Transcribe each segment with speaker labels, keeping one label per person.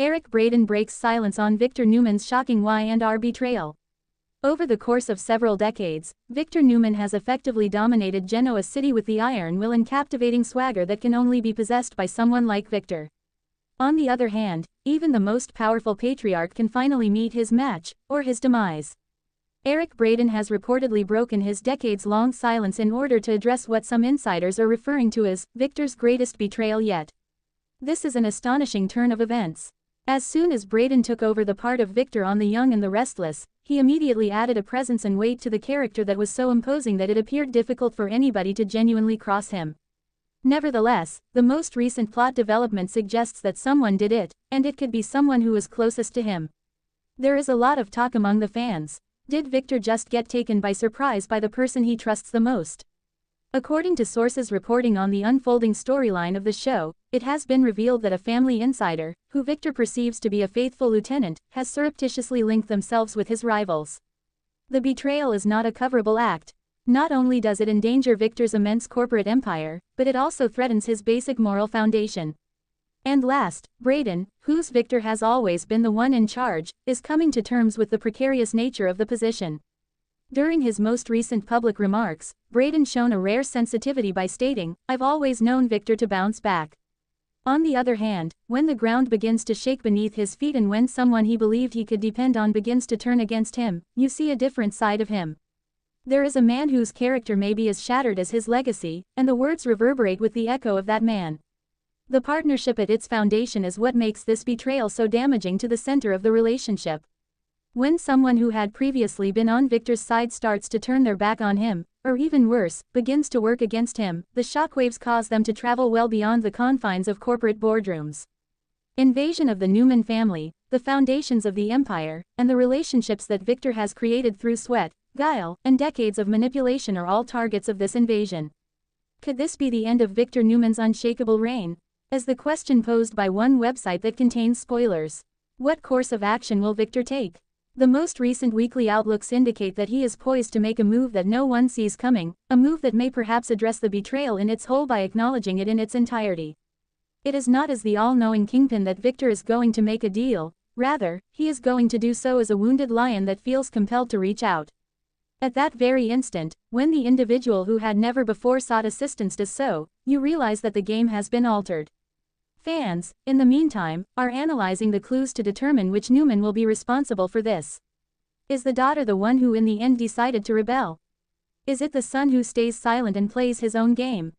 Speaker 1: Eric Braeden breaks silence on Victor Newman's shocking Y&R betrayal. Over the course of several decades, Victor Newman has effectively dominated Genoa City with the iron will and captivating swagger that can only be possessed by someone like Victor. On the other hand, even the most powerful patriarch can finally meet his match, or his demise. Eric Braeden has reportedly broken his decades-long silence in order to address what some insiders are referring to as Victor's greatest betrayal yet. This is an astonishing turn of events. As soon as Braeden took over the part of Victor on The Young and the Restless, he immediately added a presence and weight to the character that was so imposing that it appeared difficult for anybody to genuinely cross him. Nevertheless, the most recent plot development suggests that someone did it, and it could be someone who was closest to him. There is a lot of talk among the fans. Did Victor just get taken by surprise by the person he trusts the most? According to sources reporting on the unfolding storyline of the show, it has been revealed that a family insider, who Victor perceives to be a faithful lieutenant, has surreptitiously linked themselves with his rivals. The betrayal is not a coverable act. Not only does it endanger Victor's immense corporate empire, but it also threatens his basic moral foundation. And last, Braeden, whose Victor has always been the one in charge, is coming to terms with the precarious nature of the position. During his most recent public remarks, Braeden shown a rare sensitivity by stating, "I've always known Victor to bounce back." On the other hand, when the ground begins to shake beneath his feet and when someone he believed he could depend on begins to turn against him, you see a different side of him. There is a man whose character may be as shattered as his legacy, and the words reverberate with the echo of that man. The partnership at its foundation is what makes this betrayal so damaging to the center of the relationship. When someone who had previously been on Victor's side starts to turn their back on him, or even worse, begins to work against him, the shockwaves cause them to travel well beyond the confines of corporate boardrooms. Invasion of the Newman family, the foundations of the empire, and the relationships that Victor has created through sweat, guile, and decades of manipulation are all targets of this invasion. Could this be the end of Victor Newman's unshakable reign? As the question posed by one website that contains spoilers. What course of action will Victor take? The most recent weekly outlooks indicate that he is poised to make a move that no one sees coming, a move that may perhaps address the betrayal in its whole by acknowledging it in its entirety. It is not as the all-knowing kingpin that Victor is going to make a deal, rather, he is going to do so as a wounded lion that feels compelled to reach out. At that very instant, when the individual who had never before sought assistance does so, you realize that the game has been altered. Fans, in the meantime, are analyzing the clues to determine which Newman will be responsible for this. Is the daughter the one who in the end decided to rebel? Is it the son who stays silent and plays his own game?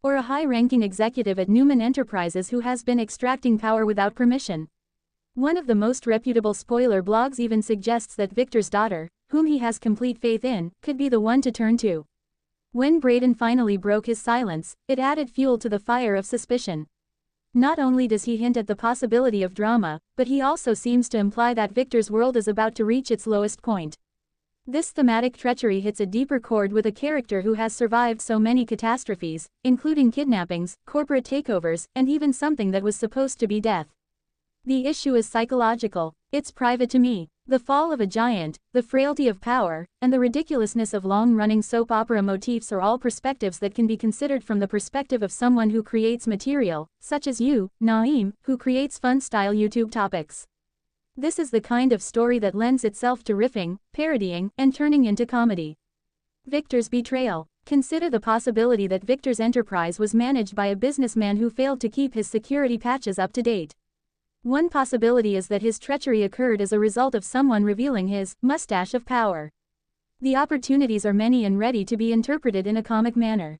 Speaker 1: Or a high-ranking executive at Newman Enterprises who has been extracting power without permission? One of the most reputable spoiler blogs even suggests that Victor's daughter, whom he has complete faith in, could be the one to turn to. When Braeden finally broke his silence, it added fuel to the fire of suspicion. Not only does he hint at the possibility of drama, but he also seems to imply that Victor's world is about to reach its lowest point. This thematic treachery hits a deeper chord with a character who has survived so many catastrophes, including kidnappings, corporate takeovers, and even something that was supposed to be death. The issue is psychological. It's private to me. The fall of a giant, the frailty of power, and the ridiculousness of long-running soap opera motifs are all perspectives that can be considered from the perspective of someone who creates material, such as you, Naeem, who creates fun-style YouTube topics. This is the kind of story that lends itself to riffing, parodying, and turning into comedy. Victor's betrayal. Consider the possibility that Victor's enterprise was managed by a businessman who failed to keep his security patches up to date. One possibility is that his treachery occurred as a result of someone revealing his mustache of power. The opportunities are many and ready to be interpreted in a comic manner.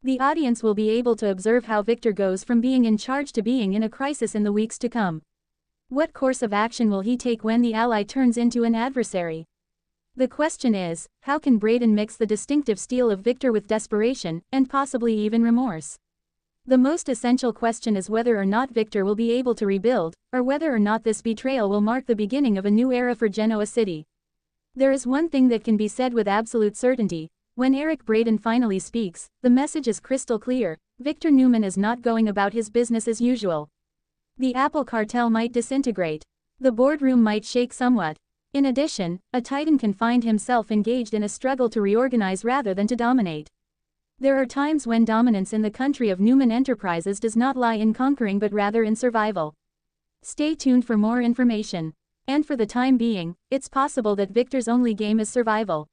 Speaker 1: The audience will be able to observe how Victor goes from being in charge to being in a crisis in the weeks to come. What course of action will he take when the ally turns into an adversary? The question is, how can Braeden mix the distinctive steel of Victor with desperation, and possibly even remorse? The most essential question is whether or not Victor will be able to rebuild, or whether or not this betrayal will mark the beginning of a new era for Genoa City. There is one thing that can be said with absolute certainty. When Eric Braeden finally speaks, the message is crystal clear. Victor Newman is not going about his business as usual. The Apple cartel might disintegrate. The boardroom might shake somewhat. In addition, a titan can find himself engaged in a struggle to reorganize rather than to dominate. There are times when dominance in the country of Newman Enterprises does not lie in conquering but rather in survival. Stay tuned for more information. And for the time being, it's possible that Victor's only game is survival.